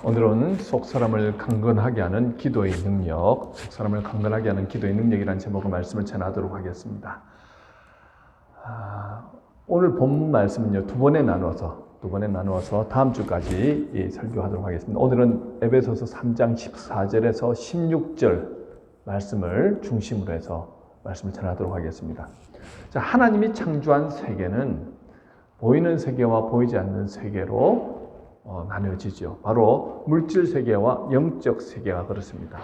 오늘은 속 사람을 강건하게 하는 기도의 능력, 속 사람을 강건하게 하는 기도의 능력이라는 제목의 말씀을 전하도록 하겠습니다. 오늘 본문 말씀은요, 두 번에 나누어서 다음 주까지 설교하도록 하겠습니다. 오늘은 에베소서 3장 14절에서 16절 말씀을 중심으로 해서 말씀을 전하도록 하겠습니다. 자, 하나님이 창조한 세계는 보이는 세계와 보이지 않는 세계로 나뉘어지죠. 바로 물질 세계와 영적 세계가 그렇습니다.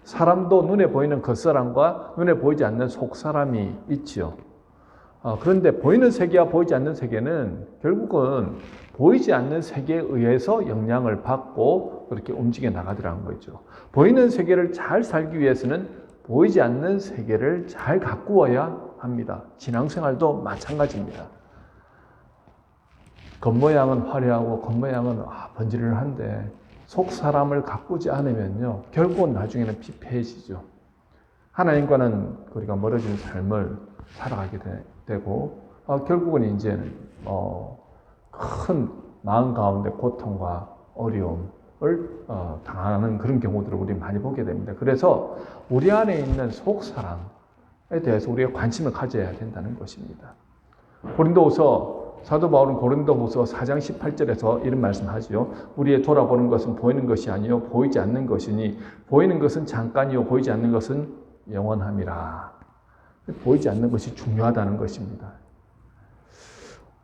사람도 눈에 보이는 겉사람과 눈에 보이지 않는 속사람이 있지요. 그런데 보이는 세계와 보이지 않는 세계는 결국은 보이지 않는 세계에 의해서 영향을 받고 그렇게 움직여 나가더라는 거죠. 보이는 세계를 잘 살기 위해서는 보이지 않는 세계를 잘 가꾸어야 합니다. 신앙생활도 마찬가지입니다. 겉모양은 화려하고 겉모양은 번지르르한데 속 사람을 가꾸지 않으면요, 결국은 나중에는 피폐해지죠. 하나님과는 우리가 멀어진 삶을 살아가게 되고 결국은 이제는 큰 마음 가운데 고통과 어려움을 당하는 그런 경우들을 우리 많이 보게 됩니다. 그래서 우리 안에 있는 속 사람에 대해서 우리가 관심을 가져야 된다는 것입니다. 사도 바울은 고린도후서 4장 18절에서 이런 말씀하지요. 우리의 돌아보는 것은 보이는 것이 아니요 보이지 않는 것이니 보이는 것은 잠깐이요 보이지 않는 것은 영원함이라. 보이지 않는 것이 중요하다는 것입니다.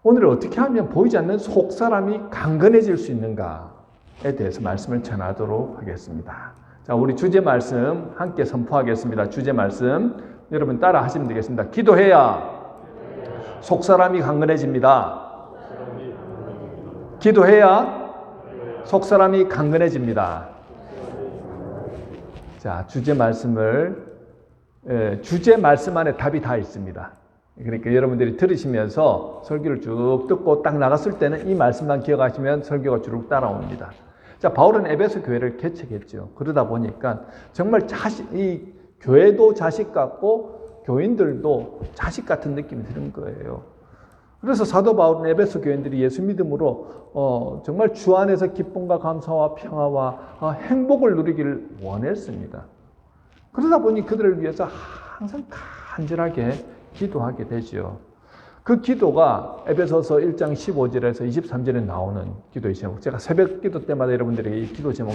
오늘 어떻게 하면 보이지 않는 속 사람이 강건해질 수 있는가에 대해서 말씀을 전하도록 하겠습니다. 자, 우리 주제 말씀 함께 선포하겠습니다. 주제 말씀 여러분 따라 하시면 되겠습니다. 기도해야 속 사람이 강건해집니다. 기도해야 속 사람이 강건해집니다. 자, 주제 말씀 안에 답이 다 있습니다. 그러니까 여러분들이 들으시면서 설교를 쭉 듣고 딱 나갔을 때는 이 말씀만 기억하시면 설교가 쭉 따라옵니다. 자, 바울은 에베소 교회를 개척했죠. 그러다 보니까 정말 이 교회도 자식 같고 교인들도 자식 같은 느낌이 드는 거예요. 그래서 사도 바울은 에베소 교인들이 예수 믿음으로 정말 주 안에서 기쁨과 감사와 평화와 행복을 누리기를 원했습니다. 그러다 보니 그들을 위해서 항상 간절하게 기도하게 되죠. 그 기도가 에베소서 1장 15절에서 23절에 나오는 기도의 제목. 제가 새벽 기도 때마다 여러분들에게 이 기도 제목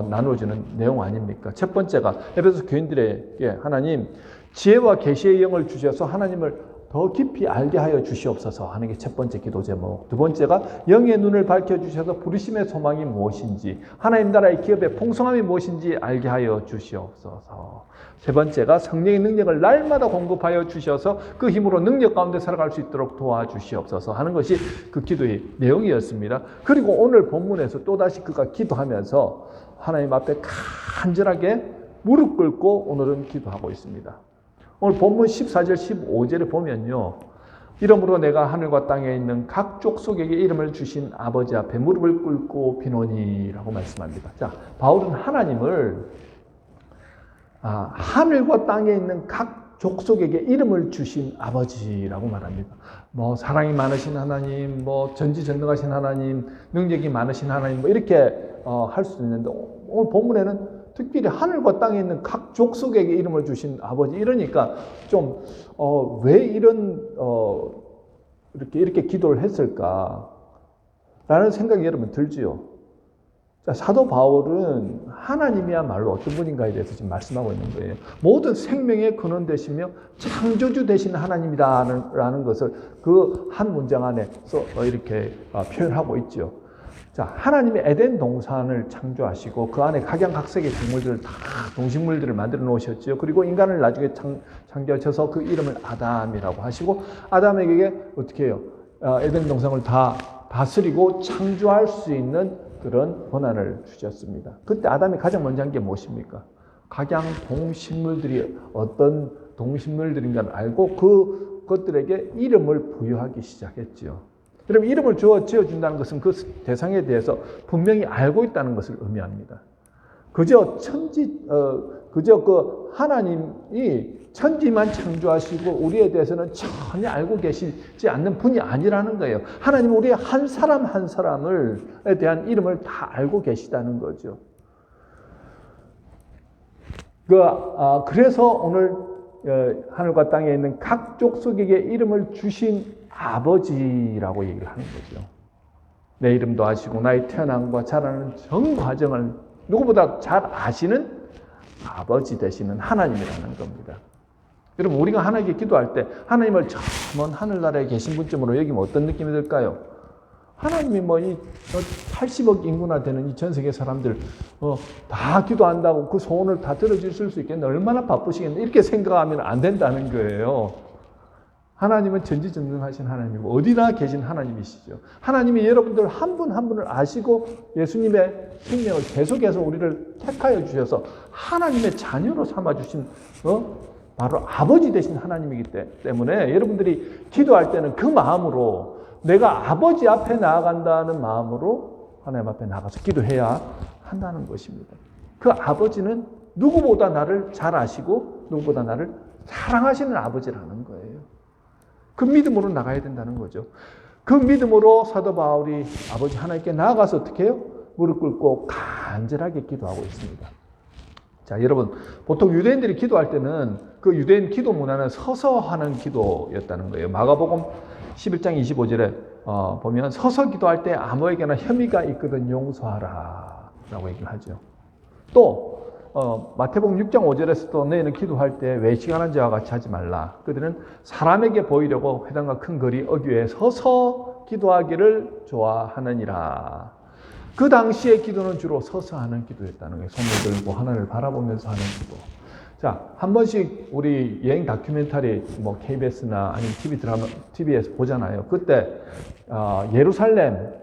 나누어주는 내용 아닙니까? 첫 번째가 에베소 교인들에게 하나님 지혜와 계시의 영을 주셔서 하나님을 더 깊이 알게 하여 주시옵소서 하는 게 첫 번째 기도 제목. 두 번째가 영의 눈을 밝혀주셔서 부르심의 소망이 무엇인지, 하나님 나라의 기업의 풍성함이 무엇인지 알게 하여 주시옵소서. 세 번째가 성령의 능력을 날마다 공급하여 주셔서 그 힘으로 능력 가운데 살아갈 수 있도록 도와주시옵소서 하는 것이 그 기도의 내용이었습니다. 그리고 오늘 본문에서 또다시 그가 기도하면서 하나님 앞에 간절하게 무릎 꿇고 오늘은 기도하고 있습니다. 오늘 본문 14절 15절에 보면요, 이러므로 내가 하늘과 땅에 있는 각 족속에게 이름을 주신 아버지 앞에 무릎을 꿇고 비노니라고 말씀합니다. 자, 바울은 하나님을 하늘과 땅에 있는 각 족속에게 이름을 주신 아버지라고 말합니다. 사랑이 많으신 하나님, 전지전능하신 하나님, 능력이 많으신 하나님, 이렇게 할 수 있는데 오늘 본문에는 특별히 하늘과 땅에 있는 각 족속에게 이름을 주신 아버지, 이러니까 좀 왜 이렇게 기도를 했을까라는 생각이 여러분 들지요. 자, 사도 바울은 하나님이야말로 어떤 분인가에 대해서 지금 말씀하고 있는 거예요. 모든 생명의 근원 되시며 창조주 되신 하나님이다라는 것을 그 한 문장 안에서 이렇게 표현하고 있죠. 자, 하나님이 에덴 동산을 창조하시고 그 안에 각양각색의 동식물들을 만들어 놓으셨죠. 그리고 인간을 나중에 창조하셔서 그 이름을 아담이라고 하시고 아담에게 어떻게 해요? 에덴 동산을 다 다스리고 창조할 수 있는 그런 권한을 주셨습니다. 그때 아담이 가장 먼저 한 게 무엇입니까? 각양 동식물들이 어떤 동식물들인가를 알고 그것들에게 이름을 부여하기 시작했죠. 여러분, 이름을 지어준다는 것은 그 대상에 대해서 분명히 알고 있다는 것을 의미합니다. 그저 그 하나님이 천지만 창조하시고 우리에 대해서는 전혀 알고 계시지 않는 분이 아니라는 거예요. 하나님은 우리의 한 사람 한 사람에 대한 이름을 다 알고 계시다는 거죠. 그래서 오늘 하늘과 땅에 있는 각 족속에게 이름을 주신 아버지라고 얘기를 하는 거죠. 내 이름도 아시고 나의 태어남과 자라는 전 과정을 누구보다 잘 아시는 아버지 되시는 하나님이라는 겁니다. 여러분, 우리가 하나님께 기도할 때 하나님을 저 먼 하늘나라에 계신 분쯤으로 여기면 어떤 느낌이 들까요? 하나님이 이 80억 인구나 되는 이 전 세계 사람들 다 기도한다고 그 소원을 다 들어주실 수 있겠네. 얼마나 바쁘시겠네. 이렇게 생각하면 안 된다는 거예요. 하나님은 전지전능하신 하나님이고 어디나 계신 하나님이시죠. 하나님이 여러분들 한 분 한 분을 아시고 예수님의 생명을 계속해서 우리를 택하여 주셔서 하나님의 자녀로 삼아주신 바로 아버지 되신 하나님이기 때문에 여러분들이 기도할 때는 그 마음으로 내가 아버지 앞에 나아간다는 마음으로 하나님 앞에 나가서 기도해야 한다는 것입니다. 그 아버지는 누구보다 나를 잘 아시고 누구보다 나를 사랑하시는 아버지라는 거예요. 그 믿음으로 나가야 된다는 거죠. 그 믿음으로 사도 바울이 아버지 하나님께 나아가서 어떻게 해요? 무릎 꿇고 간절하게 기도하고 있습니다. 자, 여러분, 보통 유대인들이 기도할 때는 그 유대인 기도 문화는 서서 하는 기도였다는 거예요. 마가복음 11장 25절에 보면 서서 기도할 때 아무에게나 혐의가 있거든 용서하라 라고 얘기를 하죠. 또 마태복음 6장 5절에서도 너희는 기도할 때 외식하는 자와 같이 하지 말라. 그들은 사람에게 보이려고 회당과 큰 거리 어귀에 서서 기도하기를 좋아하느니라. 그 당시의 기도는 주로 서서 하는 기도였다는 거예요. 손을 들고 하늘을 바라보면서 하는 기도. 자, 한 번씩 우리 여행 다큐멘터리 KBS나 아니면 TV에서 보잖아요. 그때 예루살렘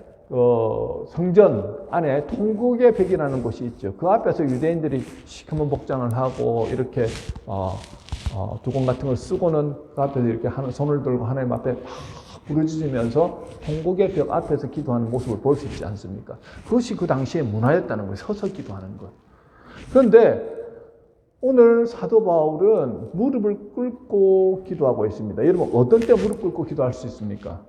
성전 안에 통곡의 벽이라는 곳이 있죠. 그 앞에서 유대인들이 시커먼 복장을 하고 이렇게 두건 같은 걸 쓰고는 그 앞에서 이렇게 손을 들고 하나님 앞에 막 부르짖으면서 통곡의 벽 앞에서 기도하는 모습을 볼 수 있지 않습니까? 그것이 그 당시의 문화였다는 거예요. 서서 기도하는 것. 그런데 오늘 사도 바울은 무릎을 꿇고 기도하고 있습니다. 여러분, 어떤 때 무릎 꿇고 기도할 수 있습니까?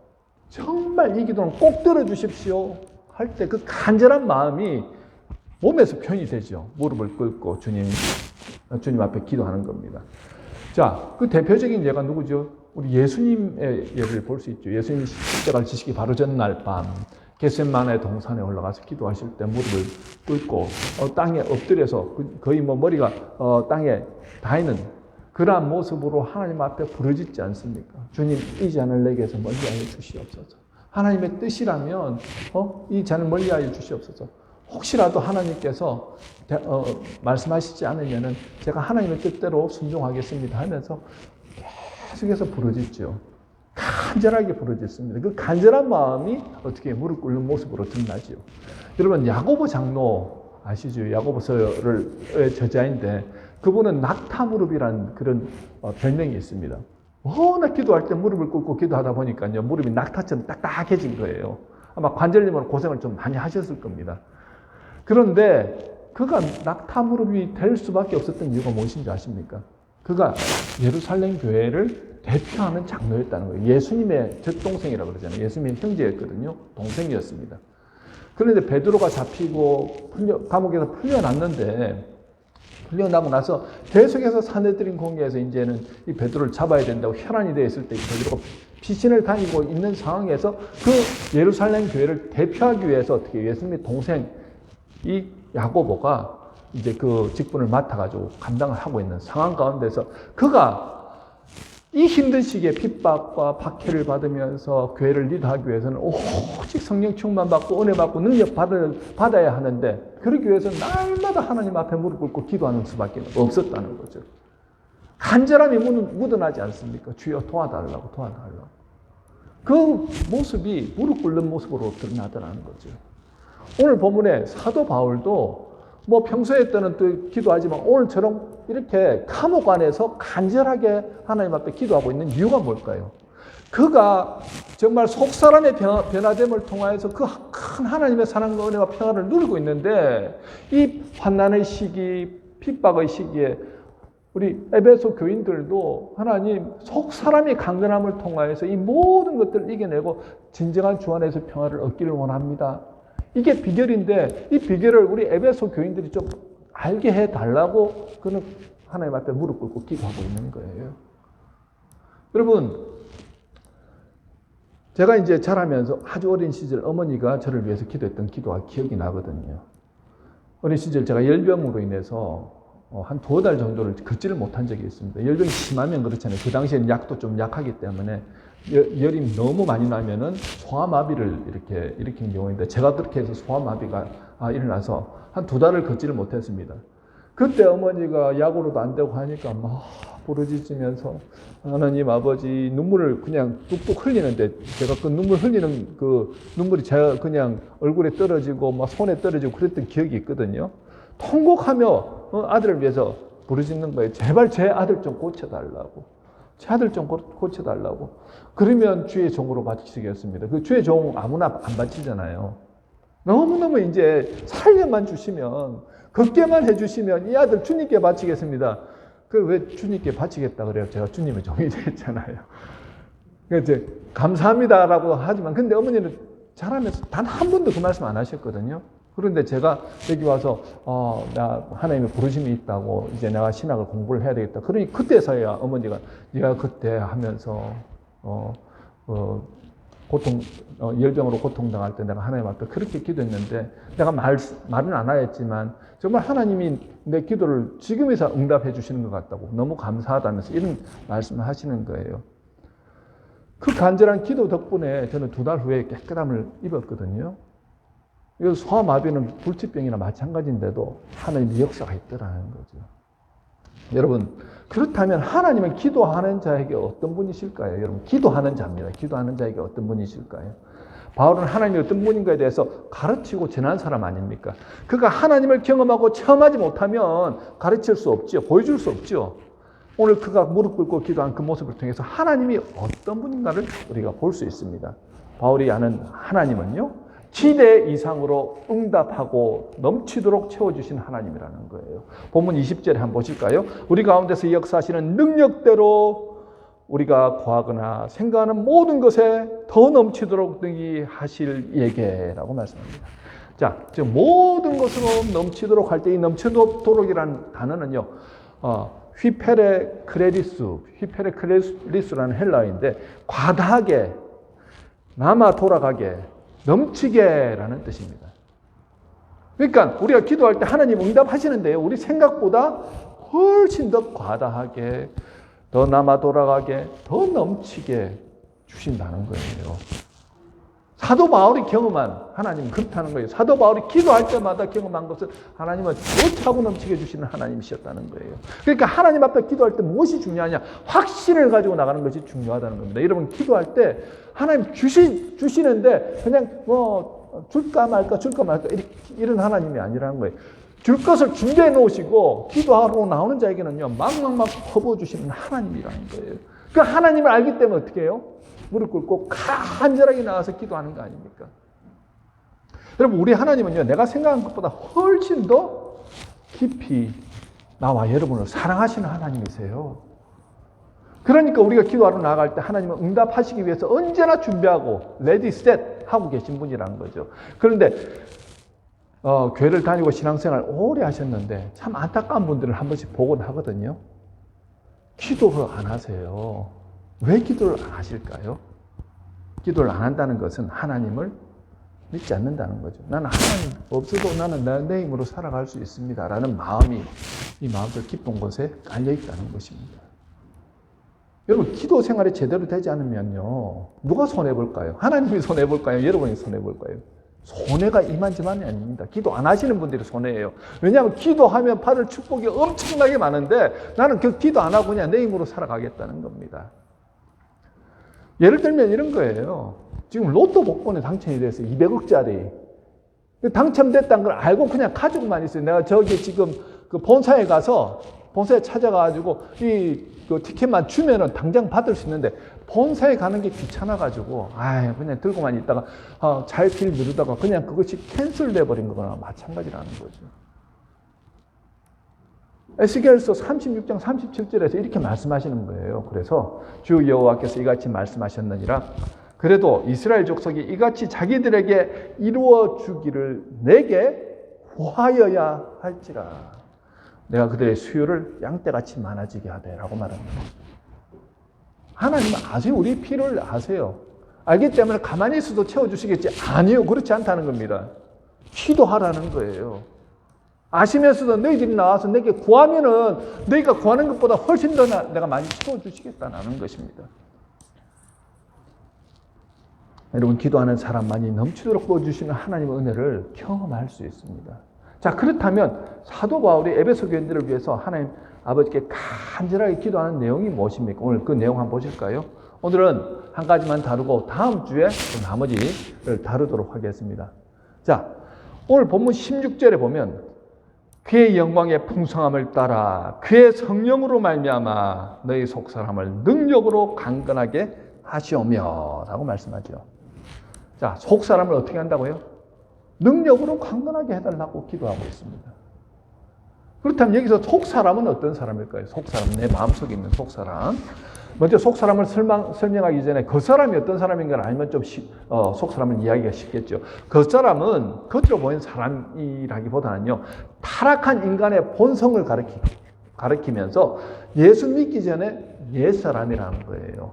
정말 이 기도는 꼭 들어주십시오 할 때 그 간절한 마음이 몸에서 표현이 되죠. 무릎을 꿇고 주님 앞에 기도하는 겁니다. 자, 그 대표적인 예가 누구죠? 우리 예수님의 예를 볼 수 있죠. 예수님이 십자가를 지시기 바로 전날 밤 겟세마네 동산에 올라가서 기도하실 때 무릎을 꿇고 땅에 엎드려서 거의 머리가 땅에 닿는 그러한 모습으로 하나님 앞에 부르짖지 않습니까? 주님, 이 잔을 내게서 멀리하여 주시옵소서. 하나님의 뜻이라면 이 잔을 멀리하여 주시옵소서. 혹시라도 하나님께서 말씀하시지 않으면은 제가 하나님의 뜻대로 순종하겠습니다 하면서 계속해서 부르짖죠. 간절하게 부르짖습니다. 그 간절한 마음이 어떻게 무릎 꿇는 모습으로 드러나죠. 여러분, 야고보 장로 아시죠? 야고보서의 저자인데 그분은 낙타무릎이라는 그런 별명이 있습니다. 워낙 기도할 때 무릎을 꿇고 기도하다 보니까요, 무릎이 낙타처럼 딱딱해진 거예요. 아마 관절염으로 고생을 좀 많이 하셨을 겁니다. 그런데 그가 낙타무릎이 될 수밖에 없었던 이유가 무엇인지 아십니까? 그가 예루살렘 교회를 대표하는 장로였다는 거예요. 예수님의 젖동생이라고 그러잖아요. 예수님의 형제였거든요. 동생이었습니다. 그런데 베드로가 잡히고 감옥에서 풀려나고 나서 계속해서 사내들인 공개에서 이제는 이 베드로를 잡아야 된다고 혈안이 되어 있을 때 베드로가 피신을 다니고 있는 상황에서 그 예루살렘 교회를 대표하기 위해서 어떻게 예수님의 동생 이 야고보가 이제 그 직분을 맡아가지고 감당을 하고 있는 상황 가운데서 그가 이 힘든 시기에 핍박과 박해를 받으면서 교회를 리드하기 위해서는 오직 성령 충만 받고 은혜 받고 능력 받아야 하는데 그러기 위해서 날마다 하나님 앞에 무릎 꿇고 기도하는 수밖에 없었다는 거죠. 간절함이 묻어나지 않습니까? 주여 도와달라고. 그 모습이 무릎 꿇는 모습으로 드러나더라는 거죠. 오늘 본문에 사도 바울도 평소에 때는 또 기도하지만 오늘처럼 이렇게 감옥 안에서 간절하게 하나님 앞에 기도하고 있는 이유가 뭘까요? 그가 정말 속사람의 변화됨을 통하여서 그 큰 하나님의 사랑과 은혜와 평화를 누리고 있는데 이 환난의 시기, 핍박의 시기에 우리 에베소 교인들도 하나님 속사람의 강건함을 통하여서 이 모든 것들을 이겨내고 진정한 주 안에서 평화를 얻기를 원합니다. 이게 비결인데 이 비결을 우리 에베소 교인들이 좀 알게 해달라고 그는 하나님 앞에 무릎 꿇고 기도하고 있는 거예요. 여러분, 제가 이제 자라면서 아주 어린 시절 어머니가 저를 위해서 기도했던 기도가 기억이 나거든요. 어린 시절 제가 열병으로 인해서 한 2달 정도를 걷지를 못한 적이 있습니다. 열병이 심하면 그렇잖아요. 그 당시에는 약도 좀 약하기 때문에 열이 너무 많이 나면은 소아마비를 이렇게 일으킨 경우인데 제가 그렇게 해서 소아마비가 일어나서 한 2달을 걷지를 못했습니다. 그때 어머니가 약으로도 안 되고 하니까 막 부르짖으면서 하나님 아버지 눈물을 그냥 뚝뚝 흘리는데 제가 그 눈물 흘리는 그 눈물이 제가 그냥 얼굴에 떨어지고 막 손에 떨어지고 그랬던 기억이 있거든요. 통곡하며 아들을 위해서 부르짖는 거예요. 제발 제 아들 좀 고쳐달라고. 제 아들 좀 고쳐달라고. 그러면 주의 종으로 바치겠습니다. 그 주의 종 아무나 안 바치잖아요. 너무너무 이제 살려만 주시면, 걷게만 해주시면 이 아들 주님께 바치겠습니다. 그 왜 주님께 바치겠다 그래요? 제가 주님의 종이 됐잖아요. 이제 감사합니다라고 하지만, 근데 어머니는 자라면서 단 한 번도 그 말씀 안 하셨거든요. 그런데 제가 여기 와서 나 하나님의 부르심이 있다고 이제 내가 신학을 공부를 해야 되겠다. 그러니 그때서야 어머니가 네가 그때 하면서 열병으로 고통당할 때 내가 하나님 앞에 그렇게 기도했는데 내가 말은 안 하였지만 정말 하나님이 내 기도를 지금에서 응답해 주시는 것 같다고 너무 감사하다면서 이런 말씀을 하시는 거예요. 그 간절한 기도 덕분에 저는 2달 후에 깨끗함을 입었거든요. 이 소아마비는 불치병이나 마찬가지인데도 하나님의 역사가 있더라는 거죠. 여러분, 그렇다면 하나님은 기도하는 자에게 어떤 분이실까요? 여러분, 기도하는 자입니다. 기도하는 자에게 어떤 분이실까요? 바울은 하나님이 어떤 분인가에 대해서 가르치고 전한 사람 아닙니까? 그가 하나님을 경험하고 체험하지 못하면 가르칠 수 없죠. 보여줄 수 없죠. 오늘 그가 무릎 꿇고 기도한 그 모습을 통해서 하나님이 어떤 분인가를 우리가 볼 수 있습니다. 바울이 아는 하나님은요, 기대 이상으로 응답하고 넘치도록 채워주신 하나님이라는 거예요. 본문 20절에 한번 보실까요? 우리 가운데서 역사하시는 능력대로 우리가 구하거나 생각하는 모든 것에 더 넘치도록 능히 하실 예계라고 말씀합니다. 자, 지금 모든 것으로 넘치도록 할 때 이 넘치도록이라는 단어는요, 휘페레크레리스라는 헬라어인데 과다하게, 남아 돌아가게, 넘치게라는 뜻입니다. 그러니까 우리가 기도할 때 하나님 응답하시는데요, 우리 생각보다 훨씬 더 과다하게, 더 남아 돌아가게, 더 넘치게 주신다는 거예요. 사도 바울이 경험한 하나님은 그렇다는 거예요. 사도 바울이 기도할 때마다 경험한 것은 하나님은 더 차고 넘치게 주시는 하나님이셨다는 거예요. 그러니까 하나님 앞에 기도할 때 무엇이 중요하냐? 확신을 가지고 나가는 것이 중요하다는 겁니다. 여러분, 기도할 때 하나님 주시는데 그냥 줄까 말까 이런 하나님이 아니라는 거예요. 줄 것을 준비해 놓으시고 기도하러 나오는 자에게는요, 막 퍼부어주시는 하나님이라는 거예요. 그 하나님을 알기 때문에 어떻게 해요? 무릎 꿇고 간절하게 나가서 기도하는 거 아닙니까? 여러분, 우리 하나님은요, 내가 생각한 것보다 훨씬 더 깊이 나와 여러분을 사랑하시는 하나님이세요. 그러니까 우리가 기도하러 나갈 때 하나님은 응답하시기 위해서 언제나 준비하고 레디 셋 하고 계신 분이라는 거죠. 그런데 교회를 다니고 신앙생활 오래 하셨는데 참 안타까운 분들을 한 번씩 보곤 하거든요. 기도를 안 하세요. 왜 기도를 안 하실까요? 기도를 안 한다는 것은 하나님을 믿지 않는다는 거죠. 나는 하나님 없어도 나는 내 힘으로 살아갈 수 있습니다 라는 마음이 이 마음들 깊은 곳에 깔려 있다는 것입니다. 여러분, 기도 생활이 제대로 되지 않으면요, 누가 손해볼까요? 하나님이 손해볼까요? 여러분이 손해볼까요? 손해가 이만저만이 아닙니다. 기도 안 하시는 분들이 손해예요. 왜냐하면 기도하면 받을 축복이 엄청나게 많은데 나는 그 기도 안 하고 그냥 내 힘으로 살아가겠다는 겁니다. 예를 들면 이런 거예요. 지금 로또 복권에 당첨이 돼서 200억짜리 당첨됐다는 걸 알고 그냥 가지고만 있어요. 내가 저기 지금 그 본사에 가서 본사에 찾아가가지고 그 티켓만 주면은 당장 받을 수 있는데 본사에 가는 게 귀찮아가지고 그냥 들고만 있다가 자유필 누르다가 그냥 그것이 캔슬돼 버린 거나 마찬가지라는 거죠. 에스겔서 36장 37절에서 이렇게 말씀하시는 거예요. 그래서 주 여호와께서 이같이 말씀하셨느니라. 그래도 이스라엘 족속이 이같이 자기들에게 이루어 주기를 내게 구하여야 할지라. 내가 그들의 수요를 양떼같이 많아지게 하되라고 말합니다. 하나님은 아세요. 우리 필요를 아세요. 알기 때문에 가만히 있어도 채워주시겠지. 아니요. 그렇지 않다는 겁니다. 기도하라는 거예요. 아시면서도 너희들이 나와서 내게 구하면은 너희가 구하는 것보다 훨씬 더 내가 많이 채워주시겠다는 것입니다. 여러분, 기도하는 사람만이 넘치도록 부어주시는 하나님의 은혜를 경험할 수 있습니다. 자, 그렇다면 사도 바울이 에베소 교인들을 위해서 하나님 아버지께 간절하게 기도하는 내용이 무엇입니까? 오늘 그 내용 한번 보실까요? 오늘은 한 가지만 다루고 다음 주에 또 나머지를 다루도록 하겠습니다. 자, 오늘 본문 16절에 보면 그의 영광의 풍성함을 따라 그의 성령으로 말미암아 너희 속사람을 능력으로 강건하게 하시오며 라고 말씀하죠. 자, 속사람을 어떻게 한다고요? 능력으로 강건하게 해달라고 기도하고 있습니다. 그렇다면 여기서 속사람은 어떤 사람일까요? 속사람, 내 마음속에 있는 속사람. 먼저 속사람을 설명하기 전에 겉사람이 어떤 가사람인 걸 알면 좀 속사람은 이야기가 쉽겠죠. 겉사람은 겉으로 보이는 사람이라기보다는요, 타락한 인간의 본성을 가리키면서 예수 믿기 전에 옛사람이라는 거예요.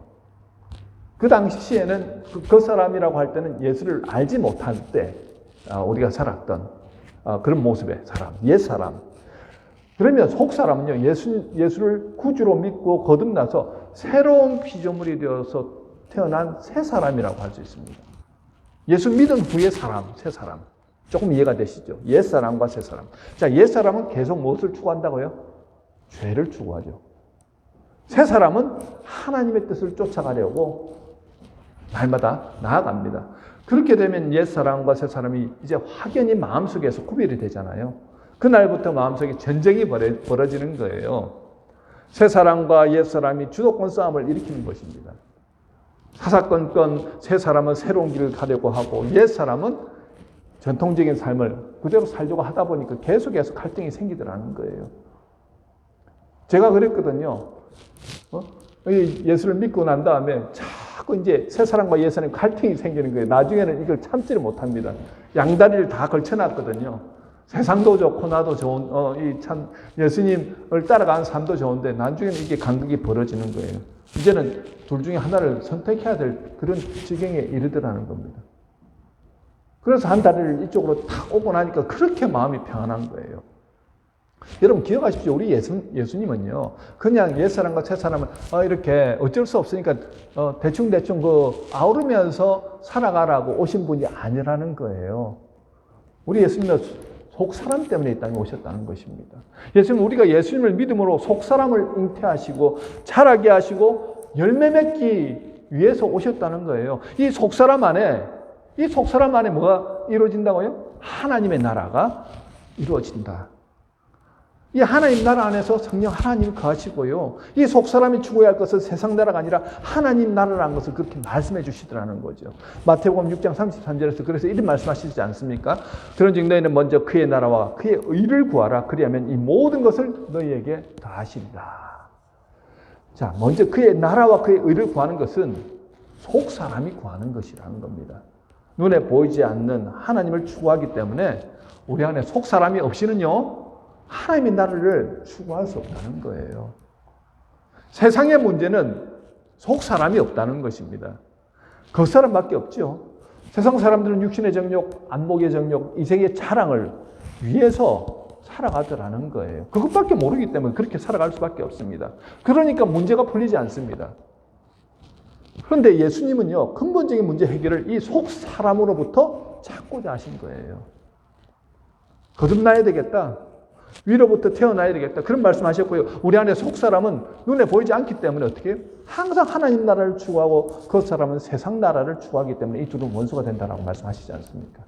그 당시에는 겉사람이라고 할 때는 예수를 알지 못할 때 우리가 살았던 그런 모습의 사람, 옛사람. 그러면 속사람은요, 예수를 구주로 믿고 거듭나서 새로운 피조물이 되어서 태어난 새 사람이라고 할 수 있습니다. 예수 믿은 후의 사람, 새 사람. 조금 이해가 되시죠? 옛 사람과 새 사람. 자, 옛 사람은 계속 무엇을 추구한다고요? 죄를 추구하죠. 새 사람은 하나님의 뜻을 쫓아가려고 날마다 나아갑니다. 그렇게 되면 옛 사람과 새 사람이 이제 확연히 마음속에서 구별이 되잖아요. 그날부터 마음속에 전쟁이 벌어지는 거예요. 새 사람과 옛 사람이 주도권 싸움을 일으키는 것입니다. 사사건건 새 사람은 새로운 길을 가려고 하고 옛 사람은 전통적인 삶을 그대로 살려고 하다 보니까 계속해서 갈등이 생기더라는 거예요. 제가 그랬거든요. 예수를 믿고 난 다음에 자꾸 이제 새 사람과 옛 사람이 갈등이 생기는 거예요. 나중에는 이걸 참지를 못합니다. 양다리를 다 걸쳐놨거든요. 세상도 좋고 나도 좋은 참 예수님을 따라가는 삶도 좋은데 나중에는 이게 간극이 벌어지는 거예요. 이제는 둘 중에 하나를 선택해야 될 그런 지경에 이르더라는 겁니다. 그래서 한 다리를 이쪽으로 탁 오고 나니까 그렇게 마음이 평안한 거예요. 여러분 기억하십시오. 우리 예수님은요, 그냥 옛사람과 새사람을 이렇게 어쩔 수 없으니까 대충 아우르면서 살아가라고 오신 분이 아니라는 거예요. 우리 예수님은 속사람 때문에 이 땅에 오셨다는 것입니다. 예수님은 우리가 예수님을 믿음으로 속사람을 잉태하시고 자라게 하시고 열매 맺기 위해서 오셨다는 거예요. 이 속사람 안에 뭐가 이루어진다고요? 하나님의 나라가 이루어진다. 이 하나님 나라 안에서 성령 하나님이 거하시고요. 이 속사람이 추구해야 할 것은 세상 나라가 아니라 하나님 나라라는 것을 그렇게 말씀해 주시더라는 거죠. 마태복음 6장 33절에서 그래서 이런 말씀하시지 않습니까? 그런즉 너희는 먼저 그의 나라와 그의 의를 구하라. 그리하면 이 모든 것을 너희에게 더하시리라. 자, 먼저 그의 나라와 그의 의를 구하는 것은 속사람이 구하는 것이라는 겁니다. 눈에 보이지 않는 하나님을 추구하기 때문에 우리 안에 속사람이 없이는요, 하나님의 나라를 추구할 수 없다는 거예요. 세상의 문제는 속 사람이 없다는 것입니다. 겉사람밖에 없죠. 세상 사람들은 육신의 정욕, 안목의 정욕, 이 세계의 자랑을 위해서 살아가더라는 거예요. 그것밖에 모르기 때문에 그렇게 살아갈 수밖에 없습니다. 그러니까 문제가 풀리지 않습니다. 그런데 예수님은요, 근본적인 문제 해결을 이 속 사람으로부터 찾고자 하신 거예요. 거듭나야 되겠다. 위로부터 태어나야 되겠다. 그런 말씀하셨고요. 우리 안에 속사람은 눈에 보이지 않기 때문에 어떻게 해요? 항상 하나님 나라를 추구하고 겉사람은 세상 나라를 추구하기 때문에 이 둘은 원수가 된다라고 말씀하시지 않습니까?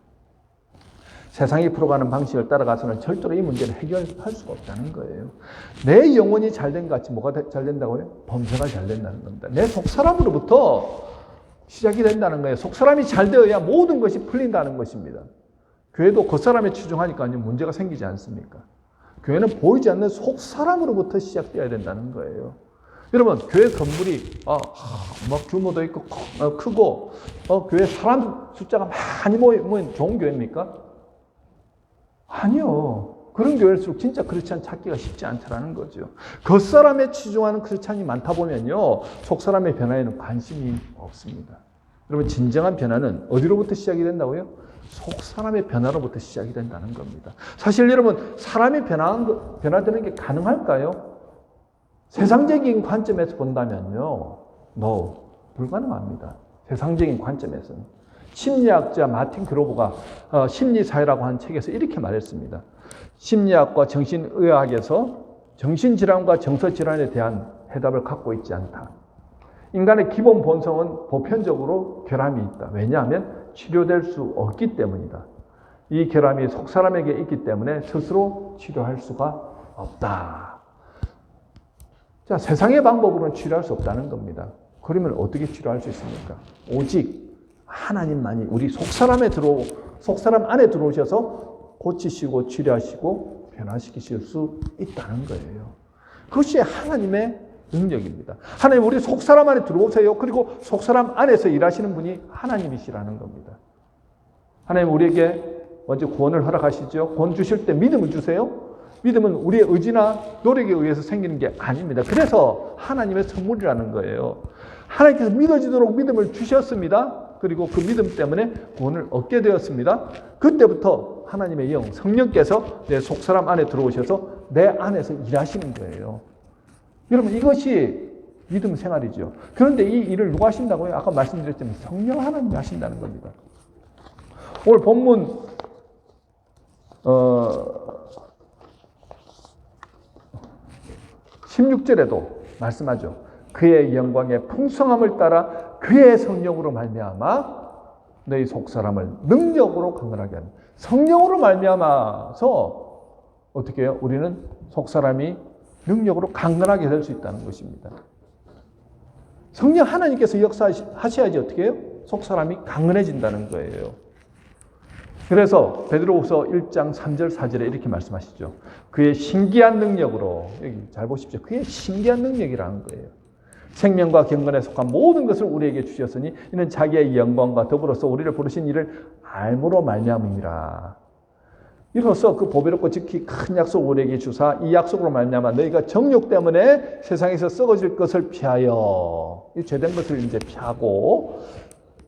세상이 풀어가는 방식을 따라가서는 절대로 이 문제를 해결할 수가 없다는 거예요. 내 영혼이 잘된 것 같이 뭐가 잘 된다고요? 범사가 잘 된다는 겁니다. 내 속사람으로부터 시작이 된다는 거예요. 속사람이 잘 되어야 모든 것이 풀린다는 것입니다. 교회도 겉사람에 치중하니까 문제가 생기지 않습니까? 교회는 보이지 않는 속사람으로부터 시작되어야 된다는 거예요. 여러분, 교회 건물이 막 규모도 있고 크고 교회 사람 숫자가 많이 모인 좋은 교회입니까? 아니요. 그런 교회일수록 진짜 크리스찬 찾기가 쉽지 않다는 거죠. 겉사람에 치중하는 크리스찬이 많다 보면요, 속사람의 변화에는 관심이 없습니다. 여러분, 진정한 변화는 어디로부터 시작이 된다고요? 속사람의 변화로부터 시작이 된다는 겁니다. 사실 여러분, 사람이 변화되는 게 가능할까요? 세상적인 관점에서 본다면요, 불가능합니다. 세상적인 관점에서는. 심리학자 마틴 그로버가 심리사회라고 하는 책에서 이렇게 말했습니다. 심리학과 정신의학에서 정신질환과 정서질환에 대한 해답을 갖고 있지 않다. 인간의 기본 본성은 보편적으로 결함이 있다. 왜냐하면 치료될 수 없기 때문이다. 이 결함이 속사람에게 있기 때문에 스스로 치료할 수가 없다. 자, 세상의 방법으로는 치료할 수 없다는 겁니다. 그러면 어떻게 치료할 수 있습니까? 오직 하나님만이 우리 속사람 안에 들어오셔서 고치시고 치료하시고 변화시키실 수 있다는 거예요. 그것이 하나님의 능력입니다. 하나님, 우리 속사람 안에 들어오세요. 그리고 속사람 안에서 일하시는 분이 하나님이시라는 겁니다. 하나님, 우리에게 먼저 구원을 허락하시죠. 구원 주실 때 믿음을 주세요. 믿음은 우리의 의지나 노력에 의해서 생기는 게 아닙니다. 그래서 하나님의 선물이라는 거예요. 하나님께서 믿어지도록 믿음을 주셨습니다. 그리고 그 믿음 때문에 구원을 얻게 되었습니다. 그때부터 하나님의 영, 성령께서 내 속사람 안에 들어오셔서 내 안에서 일하시는 거예요. 여러분, 이것이 믿음 생활이죠. 그런데 이 일을 누가 하신다고요? 아까 말씀드렸지만 성령 하나님이 하신다는 겁니다. 오늘 본문 16절에도 말씀하죠. 그의 영광의 풍성함을 따라 그의 성령으로 말미암아 너희 속사람을 능력으로 강건하게 하는, 성령으로 말미암아서 어떻게 해요? 우리는 속사람이 능력으로 강건하게 될 수 있다는 것입니다. 성령 하나님께서 역사하셔야지 어떻게 해요? 속사람이 강건해진다는 거예요. 그래서 베드로후서 1장 3절 4절에 이렇게 말씀하시죠. 그의 신기한 능력으로, 여기 잘 보십시오. 그의 신기한 능력이라는 거예요. 생명과 경건에 속한 모든 것을 우리에게 주셨으니 이는 자기의 영광과 더불어서 우리를 부르신 이를 알므로 말미암음이라. 이로써 그 보배롭고 지키 큰 약속을 우리에게 주사 이 약속으로 말미암아 너희가 정욕 때문에 세상에서 썩어질 것을 피하여, 이 죄된 것을 이제 피하고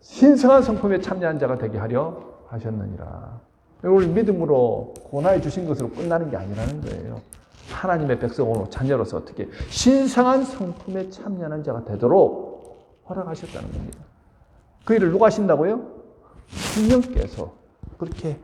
신성한 성품에 참여한 자가 되게 하려 하셨느니라. 이걸 믿음으로 구원하여 주신 것으로 끝나는 게 아니라는 거예요. 하나님의 백성으로 자녀로서 어떻게 신성한 성품에 참여하는 자가 되도록 허락하셨다는 겁니다. 그 일을 누가 하신다고요? 성령께서 그렇게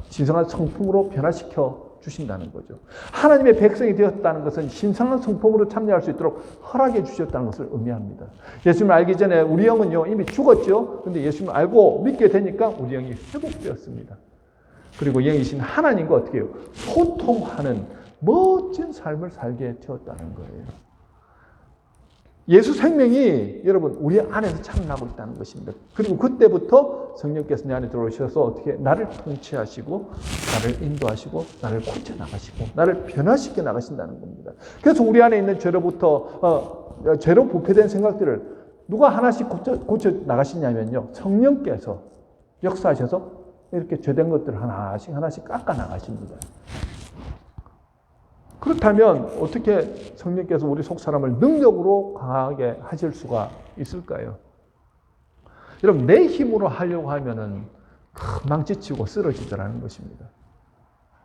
신성한 성품으로 변화시켜 주신다는 거죠. 하나님의 백성이 되었다는 것은 신성한 성품으로 참여할 수 있도록 허락해 주셨다는 것을 의미합니다. 예수님을 알기 전에 우리 영은요 이미 죽었죠. 그런데 예수님을 알고 믿게 되니까 우리 영이 회복되었습니다. 그리고 영이신 하나님과 어떻게 해요? 소통하는 멋진 삶을 살게 되었다는 거예요. 예수 생명이 여러분 우리 안에서 참나고 있다는 것입니다. 그리고 그때부터 성령께서 내 안에 들어오셔서 어떻게 나를 통치하시고 나를 인도하시고 나를 고쳐 나가시고 나를 변화시켜 나가신다는 겁니다. 그래서 우리 안에 있는 죄로 부패된 생각들을 누가 하나씩 고쳐 나가시냐면요, 성령께서 역사하셔서 이렇게 죄된 것들을 하나씩 깎아 나가십니다. 그렇다면 어떻게 성령께서 우리 속사람을 능력으로 강하게 하실 수가 있을까요? 여러분, 내 힘으로 하려고 하면은 금방 지치고 쓰러지더라는 것입니다.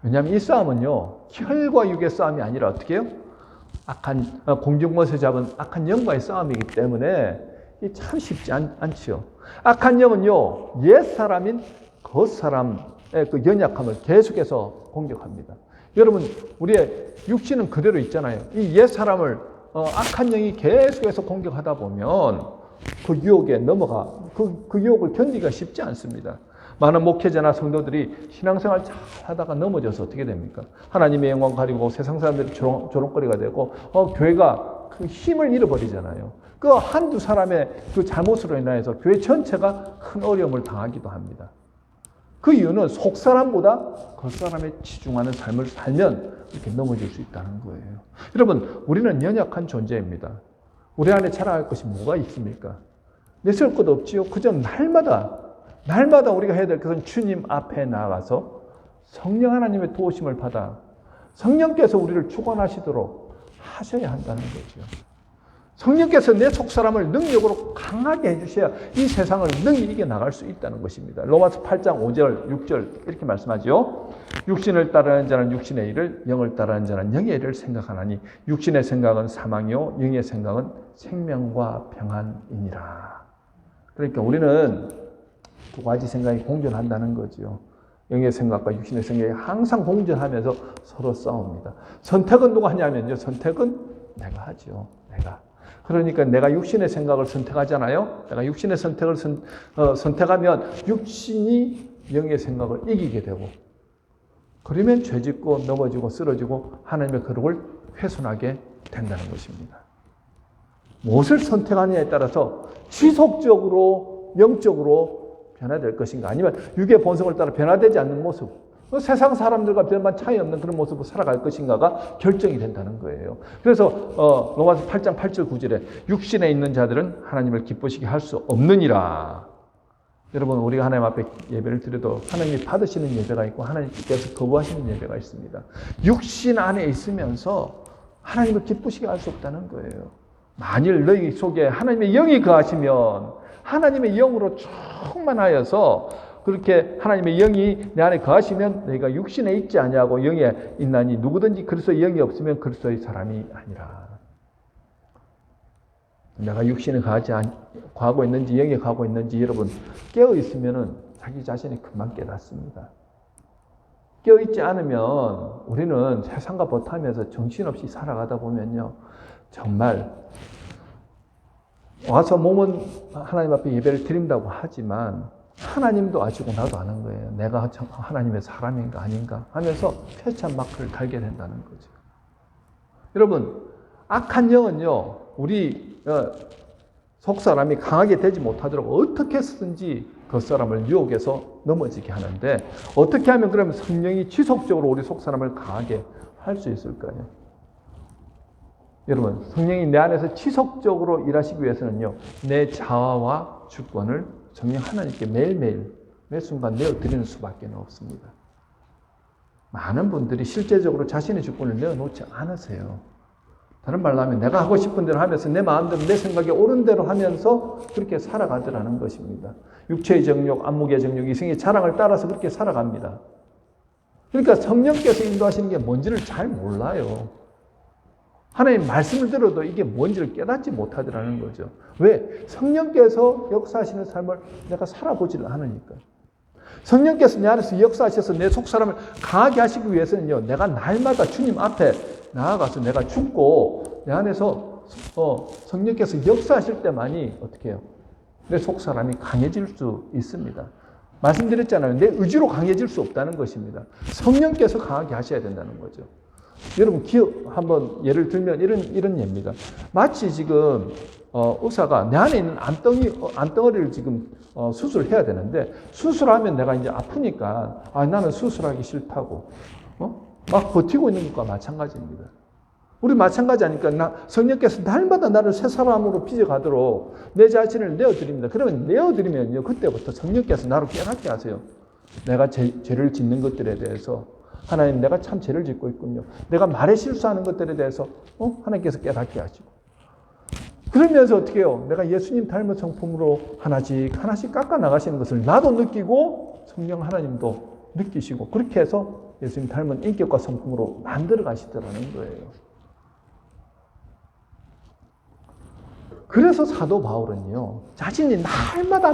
왜냐하면 이 싸움은요, 혈과 육의 싸움이 아니라 어떻게 해요? 악한 공중못에 잡은 악한 영과의 싸움이기 때문에 참 쉽지 않지요. 악한 영은요, 옛사람인 겉사람의 그 연약함을 계속해서 공격합니다. 여러분, 우리의 육신은 그대로 있잖아요. 이 옛사람을 악한 영이 계속해서 공격하다 보면 그 유혹에 넘어가 그 유혹을 견디기가 쉽지 않습니다. 많은 목회자나 성도들이 신앙생활 잘 하다가 넘어져서 어떻게 됩니까? 하나님의 영광 가리고 세상 사람들이 조롱거리가 되고 교회가 그 힘을 잃어버리잖아요. 그 한두 사람의 그 잘못으로 인해서 교회 전체가 큰 어려움을 당하기도 합니다. 그 이유는 속 사람보다 겉 사람에 치중하는 삶을 살면 이렇게 넘어질 수 있다는 거예요. 여러분, 우리는 연약한 존재입니다. 우리 안에 자랑할 것이 뭐가 있습니까? 내세울 것 없지요. 그저 날마다 우리가 해야 될 것은 주님 앞에 나아가서 성령 하나님의 도우심을 받아 성령께서 우리를 주관하시도록 하셔야 한다는 거죠. 성령께서 내 속사람을 능력으로 강하게 해주셔야 이 세상을 능히 이겨나갈 수 있다는 것입니다. 로마서 8장 5절, 6절 이렇게 말씀하죠. 육신을 따르는 자는 육신의 일을, 영을 따르는 자는 영의 일을 생각하나니 육신의 생각은 사망이요 영의 생각은 생명과 평안이니라. 그러니까 우리는 두 가지 생각이 공존한다는 거죠. 영의 생각과 육신의 생각이 항상 공존하면서 서로 싸웁니다. 선택은 누가 하냐면요. 선택은 내가 하죠. 내가. 그러니까 내가 육신의 생각을 선택하잖아요. 내가 육신의 선택을 선택하면 육신이 영의 생각을 이기게 되고 그러면 죄짓고 넘어지고 쓰러지고 하나님의 거룩을 훼손하게 된다는 것입니다. 무엇을 선택하느냐에 따라서 지속적으로 영적으로 변화될 것인가 아니면 육의 본성을 따라 변화되지 않는 모습 세상 사람들과 별반 차이 없는 그런 모습으로 살아갈 것인가가 결정이 된다는 거예요. 그래서 로마서 8장 8절 9절에 육신에 있는 자들은 하나님을 기쁘시게 할 수 없느니라. 여러분 우리가 하나님 앞에 예배를 드려도 하나님이 받으시는 예배가 있고 하나님께서 거부하시는 예배가 있습니다. 육신 안에 있으면서 하나님을 기쁘시게 할 수 없다는 거예요. 만일 너희 속에 하나님의 영이 거하시면 하나님의 영으로 충만하여서 그렇게 하나님의 영이 내 안에 거하시면 너희가 육신에 있지 아니하고 영에 있나니 누구든지 그리스도의 영이 없으면 그리스도의 사람이 아니라. 내가 육신에 거하고 있는지 영에 거하고 있는지 여러분 깨어 있으면 자기 자신이 금방 깨닫습니다. 깨어 있지 않으면 우리는 세상과 버타면서 정신없이 살아가다 보면요 정말 와서 몸은 하나님 앞에 예배를 드린다고 하지만 하나님도 아시고 나도 아는 거예요. 내가 하나님의 사람인가 아닌가 하면서 패찬 마크를 달게 된다는 거죠. 여러분 악한 영은요 우리 속사람이 강하게 되지 못하도록 어떻게 해서든지 겉사람을 유혹해서 넘어지게 하는데 어떻게 하면 그러면 성령이 지속적으로 우리 속사람을 강하게 할 수 있을까요? 여러분 성령이 내 안에서 지속적으로 일하시기 위해서는요 내 자아와 주권을 성령 하나님께 매일매일 매 순간 내어드리는 수밖에 없습니다. 많은 분들이 실제적으로 자신의 주권을 내어놓지 않으세요. 다른 말로 하면 내가 하고 싶은 대로 하면서 내 마음대로 내 생각에 옳은 대로 하면서 그렇게 살아가더라는 것입니다. 육체의 정욕, 안목의 정욕, 이성의 자랑을 따라서 그렇게 살아갑니다. 그러니까 성령께서 인도하시는 게 뭔지를 잘 몰라요. 하나님 말씀을 들어도 이게 뭔지를 깨닫지 못하더라는 거죠. 왜? 성령께서 역사하시는 삶을 내가 살아보지를 않으니까. 성령께서 내 안에서 역사하셔서 내 속사람을 강하게 하시기 위해서는요. 내가 날마다 주님 앞에 나아가서 내가 죽고 내 안에서 성령께서 역사하실 때만이 어떻게 해요? 내 속사람이 강해질 수 있습니다. 말씀드렸잖아요. 내 의지로 강해질 수 없다는 것입니다. 성령께서 강하게 하셔야 된다는 거죠. 여러분 한번 예를 들면 이런 예입니다. 마치 지금 의사가 내 안에 있는 안덩어리를 지금 수술해야 되는데 수술하면 내가 이제 아프니까 나는 수술하기 싫다고 막 버티고 있는 것과 마찬가지입니다. 우리 마찬가지 아니까 성령께서 날마다 나를 새 사람으로 빚어가도록 내 자신을 내어드립니다. 그러면 내어드리면요 그때부터 성령께서 나를 깨닫게 하세요. 내가 죄를 짓는 것들에 대해서 하나님 내가 참 죄를 짓고 있군요. 내가 말에 실수하는 것들에 대해서 하나님께서 깨닫게 하시고 그러면서 어떻게 해요? 내가 예수님 닮은 성품으로 하나씩 깎아 나가시는 것을 나도 느끼고 성령 하나님도 느끼시고 그렇게 해서 예수님 닮은 인격과 성품으로 만들어 가시더라는 거예요. 그래서 사도 바울은요, 자신이 날마다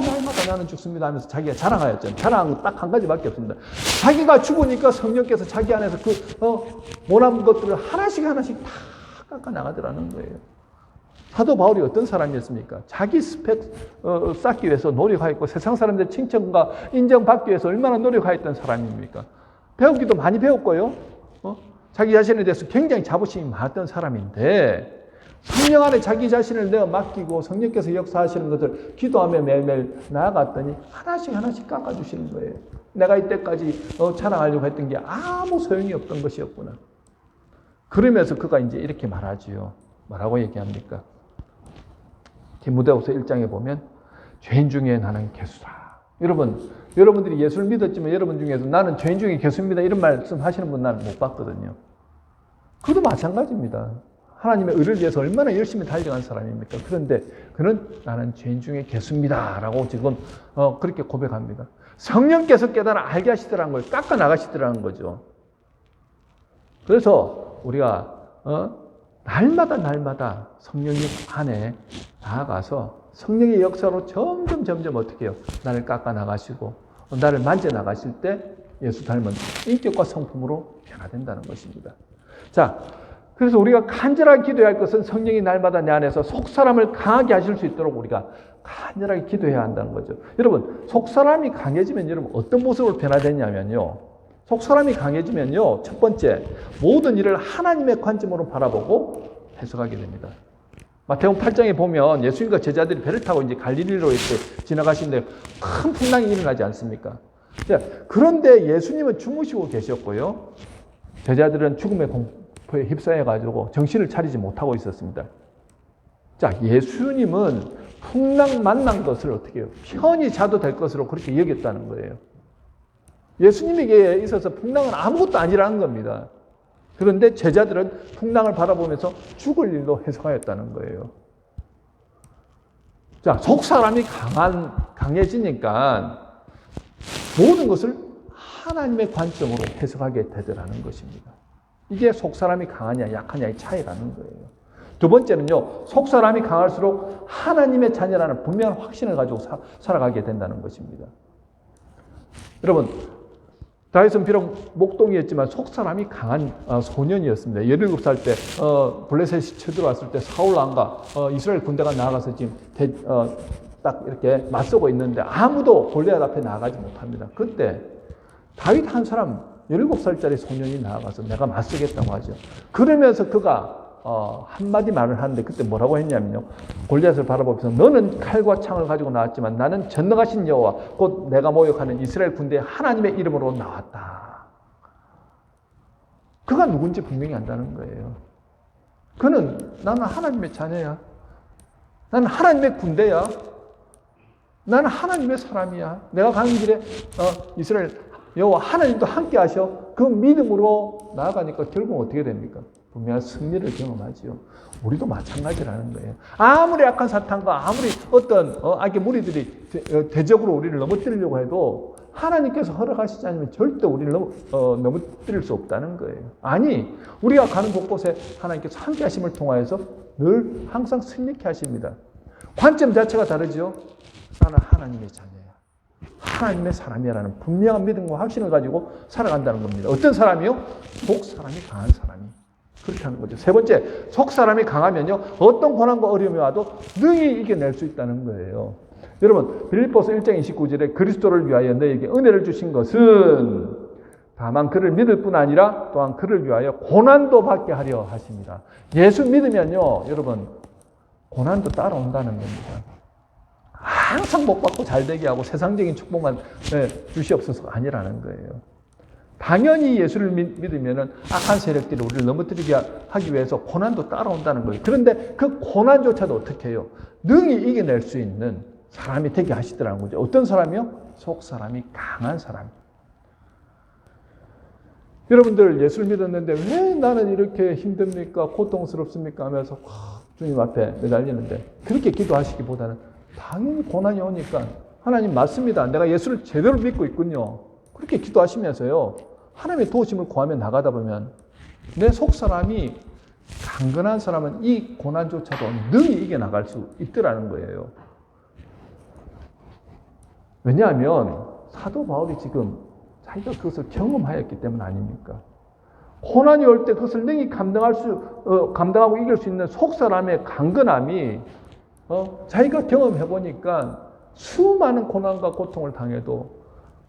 나는 죽습니다 하면서 자기가 자랑하였잖아요. 자랑한 거 딱 한 가지밖에 없습니다. 자기가 죽으니까 성령께서 자기 안에서 모난 것들을 하나씩 다 깎아 나가더라는 거예요. 사도 바울이 어떤 사람이었습니까? 자기 스펙 쌓기 위해서 노력하였고 세상 사람들의 칭찬과 인정받기 위해서 얼마나 노력하였던 사람입니까? 배우기도 많이 배웠고요. 자기 자신에 대해서 굉장히 자부심이 많았던 사람인데 성령 안에 자기 자신을 내어 맡기고 성령께서 역사하시는 것을 기도하며 매일매일 나아갔더니 하나씩 깎아주시는 거예요. 내가 이때까지 자랑하려고 했던 게 아무 소용이 없던 것이었구나. 그러면서 그가 이제 이렇게 말하지요. 뭐라고 얘기합니까? 디모데후서 1장에 보면 죄인 중에 나는 괴수다. 여러분들이 예수를 믿었지만 여러분 중에서 나는 죄인 중에 괴수입니다. 이런 말씀 하시는 분 나는 못 봤거든요. 그도 마찬가지입니다. 하나님의 의를 위해서 얼마나 열심히 달려간 사람입니까? 그런데 그는 나는 죄인 중에 괴수입니다. 라고 지금 그렇게 고백합니다. 성령께서 깨달아 알게 하시더라는 걸 깎아 나가시더라는 거죠. 그래서 우리가 날마다 성령님 안에 나아가서 성령의 역사로 점점 어떻게 해요? 나를 깎아 나가시고 나를 만져 나가실 때 예수 닮은 인격과 성품으로 변화된다는 것입니다. 자, 그래서 우리가 간절하게 기도해야 할 것은 성령이 날마다 내 안에서 속사람을 강하게 하실 수 있도록 우리가 간절하게 기도해야 한다는 거죠. 여러분, 속사람이 강해지면 여러분 어떤 모습으로 변화되냐면요. 속사람이 강해지면요. 첫 번째, 모든 일을 하나님의 관점으로 바라보고 해석하게 됩니다. 마태복음 8장에 보면 예수님과 제자들이 배를 타고 이제 갈릴리로 이렇게 지나가시는데 큰 풍랑이 일어나지 않습니까? 그런데 예수님은 주무시고 계셨고요. 제자들은 죽음의 공포에 휩싸여가지고 정신을 차리지 못하고 있었습니다. 자, 예수님은 풍랑 만난 것을 어떻게 해요? 편히 자도 될 것으로 그렇게 여겼다는 거예요. 예수님에게 있어서 풍랑은 아무것도 아니라는 겁니다. 그런데 제자들은 풍랑을 바라보면서 죽을 일로 해석하였다는 거예요. 자, 속사람이 강해지니까 모든 것을 하나님의 관점으로 해석하게 되더라는 것입니다. 이게 속사람이 강하냐 약하냐의 차이라는 거예요. 두 번째는요, 속사람이 강할수록 하나님의 자녀라는 분명한 확신을 가지고 살아가게 된다는 것입니다. 여러분, 다윗은 비록 목동이었지만 속사람이 강한 소년이었습니다. 17살 때 블레셋이 쳐들어왔을 때 사울 왕과 이스라엘 군대가 나아가서 지금 딱 이렇게 맞서고 있는데 아무도 골리앗 앞에 나아가지 못합니다. 그때 다윗 한 사람 17살짜리 소년이 나아가서 내가 맞서겠다고 하죠. 그러면서 그가 한마디 말을 하는데 그때 뭐라고 했냐면요. 골리앗을 바라보면서 너는 칼과 창을 가지고 나왔지만 나는 전능하신 여호와 곧 내가 모욕하는 이스라엘 군대의 하나님의 이름으로 나왔다. 그가 누군지 분명히 안다는 거예요. 그는 나는 하나님의 자녀야. 나는 하나님의 군대야. 나는 하나님의 사람이야. 내가 가는 길에 이스라엘 여호와 하나님도 함께 하셔. 그 믿음으로 나아가니까 결국 어떻게 됩니까? 분명한 승리를 경험하지요. 우리도 마찬가지라는 거예요. 아무리 악한 사탄과 아무리 어떤 악의 무리들이 대적으로 우리를 넘어뜨리려고 해도 하나님께서 허락하시지 않으면 절대 우리를 넘어뜨릴 수 없다는 거예요. 아니, 우리가 가는 곳곳에 하나님께서 함께 하심을 통하여서 늘 항상 승리케 하십니다. 관점 자체가 다르죠. 나는 하나님의 자녀야. 하나님의 사람이라는 분명한 믿음과 확신을 가지고 살아간다는 겁니다. 어떤 사람이요? 속 사람이 강한 사람이. 그렇게 하는 거죠. 세 번째, 속 사람이 강하면요, 어떤 고난과 어려움이 와도 능히 이겨낼 수 있다는 거예요. 여러분, 빌립보서 1장 29절에 그리스도를 위하여 너에게 은혜를 주신 것은 다만 그를 믿을 뿐 아니라 또한 그를 위하여 고난도 받게 하려 하십니다. 예수 믿으면요, 여러분, 고난도 따라온다는 겁니다. 항상 복 받고 잘 되게 하고 세상적인 축복만 주시옵소서가 아니라는 거예요. 당연히 예수를 믿으면 악한 세력들이 우리를 넘어뜨리게 하기 위해서 고난도 따라온다는 거예요. 그런데 그 고난조차도 어떻게 해요? 능히 이겨낼 수 있는 사람이 되게 하시더라는 거죠. 어떤 사람이요? 속 사람이 강한 사람. 여러분들 예수를 믿었는데 왜 나는 이렇게 힘듭니까? 고통스럽습니까? 하면서 주님 앞에 매달리는데 그렇게 기도하시기보다는 당연히 고난이 오니까 하나님 맞습니다. 내가 예수를 제대로 믿고 있군요. 그렇게 기도하시면서요. 하나님의 도우심을 구하며 나가다 보면 내 속사람이 강건한 사람은 이 고난조차도 능히 이겨나갈 수 있더라는 거예요. 왜냐하면 사도 바울이 지금 자기가 그것을 경험하였기 때문 아닙니까? 고난이 올 때 그것을 능히 감당하고 이길 수 있는 속사람의 강건함이 자기가 경험해 보니까 수많은 고난과 고통을 당해도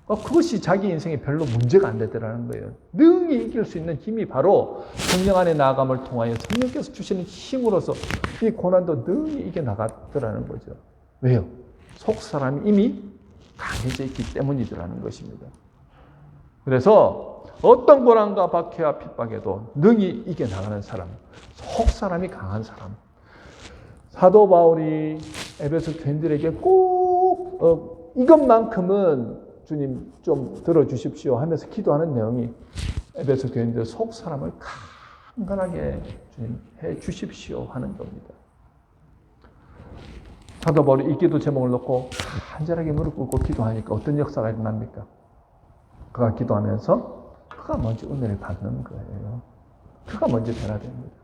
그것이 자기 인생에 별로 문제가 안 되더라는 거예요. 능히 이길 수 있는 힘이 바로 성령 안에 나아감을 통하여 성령께서 주시는 힘으로서 이 고난도 능히 이겨나갔더라는 거죠. 왜요? 속사람이 이미 강해져 있기 때문이더라는 것입니다. 그래서 어떤 고난과 박해와 핍박에도 능히 이겨나가는 사람, 속사람이 강한 사람. 사도 바울이 에베소 교인들에게 꼭 이것만큼은 주님 좀 들어주십시오 하면서 기도하는 내용이 에베소 교인들 속사람을 강건하게 주님 해 주십시오 하는 겁니다. 사도 바울이 이 기도 제목을 놓고 간절하게 무릎 꿇고 기도하니까 어떤 역사가 일어납니까? 그가 기도하면서 그가 먼저 은혜를 받는 거예요. 그가 먼저 변화됩니다.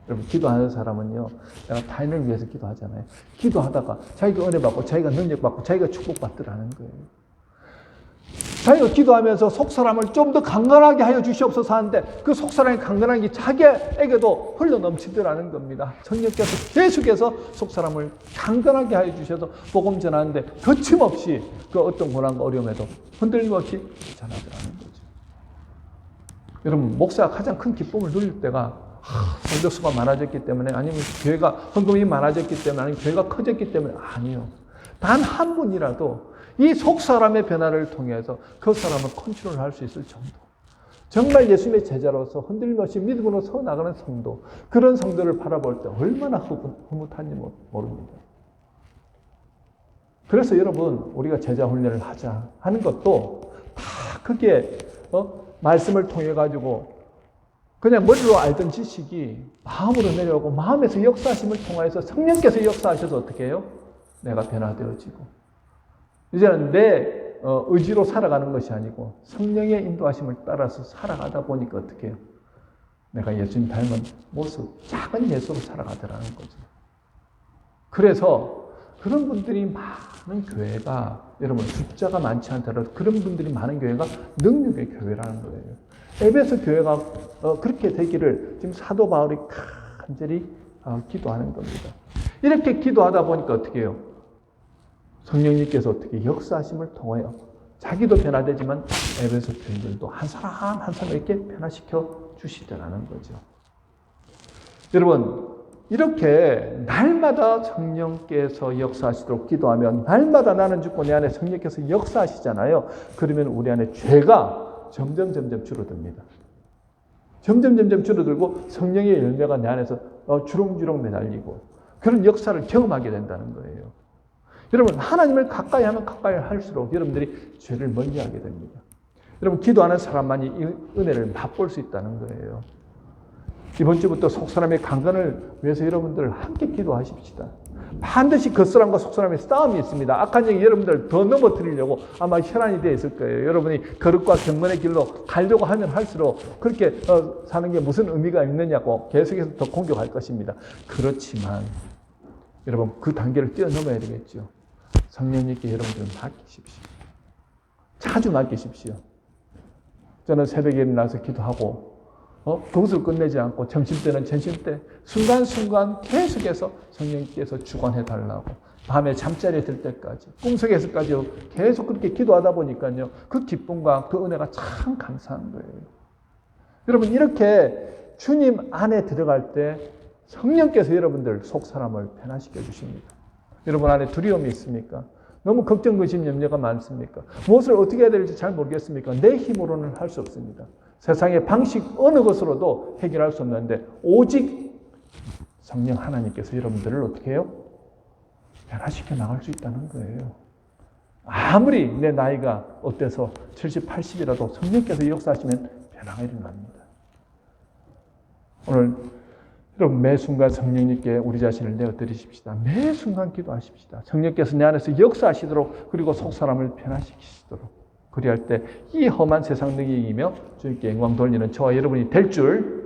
여러분, 기도하는 사람은요, 내가 타인을 위해서 기도하잖아요. 기도하다가 자기가 은혜 받고, 자기가 능력 받고, 자기가 축복받더라는 거예요. 자기가 기도하면서 속사람을 좀 더 강건하게 하여 주시옵소서 하는데 그 속사람이 강건한 게 자기에게도 흘러 넘치더라는 겁니다. 성령께서 계속해서 속사람을 강건하게 하여 주셔서 복음 전하는데 거침없이 그 어떤 고난과 어려움에도 흔들림 없이 전하더라는 거죠. 여러분, 목사가 가장 큰 기쁨을 누릴 때가 성도 수가 많아졌기 때문에, 아니면 교회가 헌금이 많아졌기 때문에, 아니면 교회가 커졌기 때문에, 아니요. 단 한 분이라도 이 속사람의 변화를 통해서 그 사람을 컨트롤할 수 있을 정도. 정말 예수님의 제자로서 흔들림 없이 믿음으로 서 나가는 성도, 그런 성도를 바라볼 때 얼마나 흐뭇한지 모릅니다. 그래서 여러분, 우리가 제자 훈련을 하자 하는 것도 다 그게 말씀을 통해 가지고 그냥 머리로 알던 지식이 마음으로 내려오고 마음에서 역사하심을 통해서 성령께서 역사하셔서 어떻게 해요? 내가 변화되어지고 이제는 내 의지로 살아가는 것이 아니고 성령의 인도하심을 따라서 살아가다 보니까 어떻게 해요? 내가 예수님 닮은 모습, 작은 예수로 살아가더라는 거죠. 그래서 그런 분들이 많은 교회가, 여러분 숫자가 많지 않더라도 그런 분들이 많은 교회가 능력의 교회라는 거예요. 에베소 교회가 그렇게 되기를 지금 사도 바울이 간절히 기도하는 겁니다. 이렇게 기도하다 보니까 어떻게 해요? 성령님께서 어떻게 역사하심을 통하여 자기도 변화되지만 에베소 교인들도 한 사람 한 사람 이렇게 변화시켜 주시더라는 거죠. 여러분, 이렇게 날마다 성령께서 역사하시도록 기도하면 날마다 나는 죽고 내 안에 성령께서 역사하시잖아요. 그러면 우리 안에 죄가 점점 줄어듭니다. 점점 줄어들고 성령의 열매가 내 안에서 주렁주렁 매달리고 그런 역사를 경험하게 된다는 거예요. 여러분, 하나님을 가까이 하면 가까이 할수록 여러분들이 죄를 멀리하게 됩니다. 여러분, 기도하는 사람만이 이 은혜를 맛볼 수 있다는 거예요. 이번 주부터 속사람의 강건을 위해서 여러분들 함께 기도하십시다. 반드시 겉사람과 속사람의 싸움이 있습니다. 악한 영이 여러분들 더 넘어뜨리려고 아마 혈안이 되어 있을 거예요. 여러분이 거룩과 경건의 길로 가려고 하면 할수록 그렇게 사는 게 무슨 의미가 있느냐고 계속해서 더 공격할 것입니다. 그렇지만 여러분, 그 단계를 뛰어넘어야 되겠죠. 성령님께 여러분들 맡기십시오. 자주 맡기십시오. 저는 새벽에 일어나서 기도하고 그것을 끝내지 않고 점심때는 점심때 순간순간 계속해서 성령님께서 주관해달라고 밤에 잠자리에 들 때까지 꿈속에서까지 계속 그렇게 기도하다 보니까요, 그 기쁨과 그 은혜가 참 감사한 거예요. 여러분, 이렇게 주님 안에 들어갈 때 성령께서 여러분들 속사람을 변화시켜 주십니다. 여러분 안에 두려움이 있습니까? 너무 걱정, 근심, 염려가 많습니까? 무엇을 어떻게 해야 될지 잘 모르겠습니까? 내 힘으로는 할 수 없습니다. 세상의 방식 어느 것으로도 해결할 수 없는데 오직 성령 하나님께서 여러분들을 어떻게 해요? 변화시켜 나갈 수 있다는 거예요. 아무리 내 나이가 어때서 70, 80이라도 성령께서 역사하시면 변화가 일어납니다. 오늘 여러분, 매 순간 성령님께 우리 자신을 내어드리십시다. 매 순간 기도하십시다. 성령께서 내 안에서 역사하시도록, 그리고 속사람을 변화시키시도록, 그리할 때 이 험한 세상 능히 이기며 주님께 영광 돌리는 저와 여러분이 될 줄